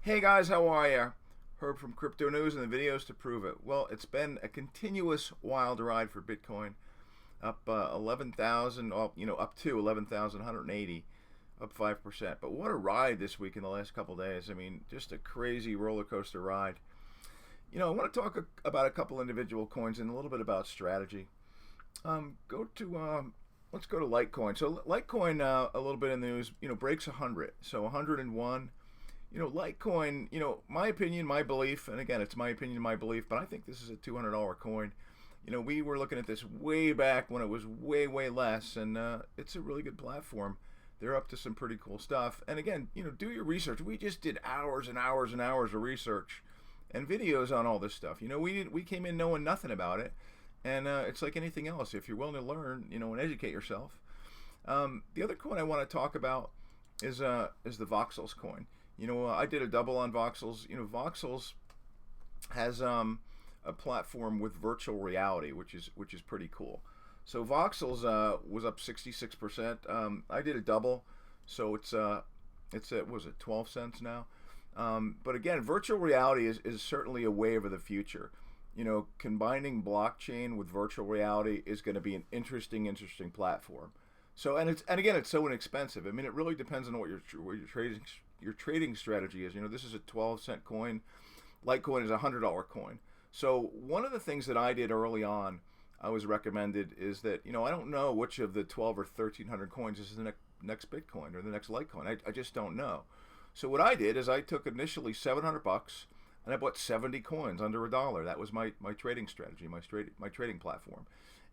Hey guys, how are ya? Herb from Crypto News and the videos to prove it. Well, it's been a continuous wild ride for Bitcoin, up 11,000, up to 11,180, up 5%. But what a ride this week in the last couple days. I mean, just a crazy roller coaster ride. I want to talk about a couple individual coins and a little bit about strategy. Go to Let's go to Litecoin. So Litecoin, a little bit in the news, breaks 100. So 101. Litecoin, my opinion, my belief, and again, it's my opinion, my belief, but I think this is a $200 coin. We were looking at this way back when it was way, way less, and it's a really good platform. They're up to some pretty cool stuff. And again, do your research. We just did hours and hours and hours of research and videos on all this stuff. We came in knowing nothing about it, and it's like anything else. If you're willing to learn, and educate yourself. The other coin I want to talk about is the voxels coin. I did a double on voxels. Voxels has a platform with virtual reality, which is pretty cool. So voxels was up 66%. I did a double, so it's at, was it 12 cents now? But again, virtual reality is certainly a wave of the future. Combining blockchain with virtual reality is going to be an interesting platform. So and again, it's so inexpensive. I mean, it really depends on what your trading strategy is. This is a 12-cent coin. Litecoin is a $100 coin. So one of the things that I did early on, I was recommended, is that I don't know which of the 12 or 1,300 coins is the next Bitcoin or the next Litecoin. I just don't know. So what I did is I took initially $700 and I bought 70 coins under $1. That was my trading strategy, my trading platform.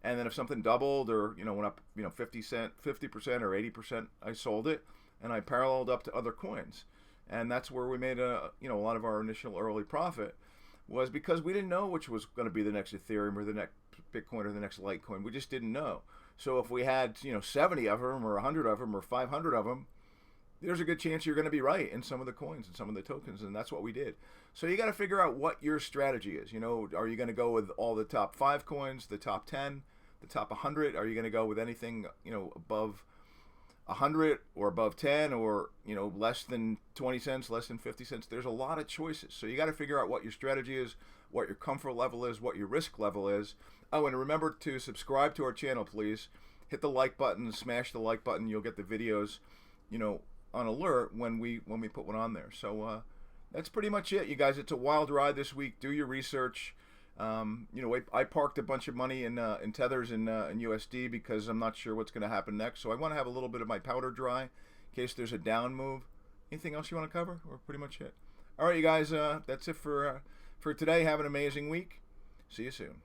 And then if something doubled or went up 50% or 80%, I sold it and I paralleled up to other coins. And that's where we made a lot of our initial early profit, was because we didn't know which was going to be the next Ethereum or the next Bitcoin or the next Litecoin. We just didn't know. So if we had 70 of them or 100 of them or 500 of them, there's a good chance you're going to be right in some of the coins and some of the tokens, and that's what we did. So you got to figure out what your strategy is. Are you going to go with all the top 5 coins, the top 10, the top 100? Are you going to go with anything above 100 or above 10 or less than 20 cents, less than 50 cents? There's a lot of choices. So you got to figure out what your strategy is, what your comfort level is, what your risk level is. Oh, and remember to subscribe to our channel, please. Hit the like button, smash the like button. You'll get the videos, on alert when we put one on there. So that's pretty much it, you guys. It's a wild ride this week. Do your research. I parked a bunch of money in tethers in USD because I'm not sure what's going to happen next. So I want to have a little bit of my powder dry in case there's a down move. Anything else you want to cover? Or pretty much it. All right, you guys. That's it for today. Have an amazing week. See you soon.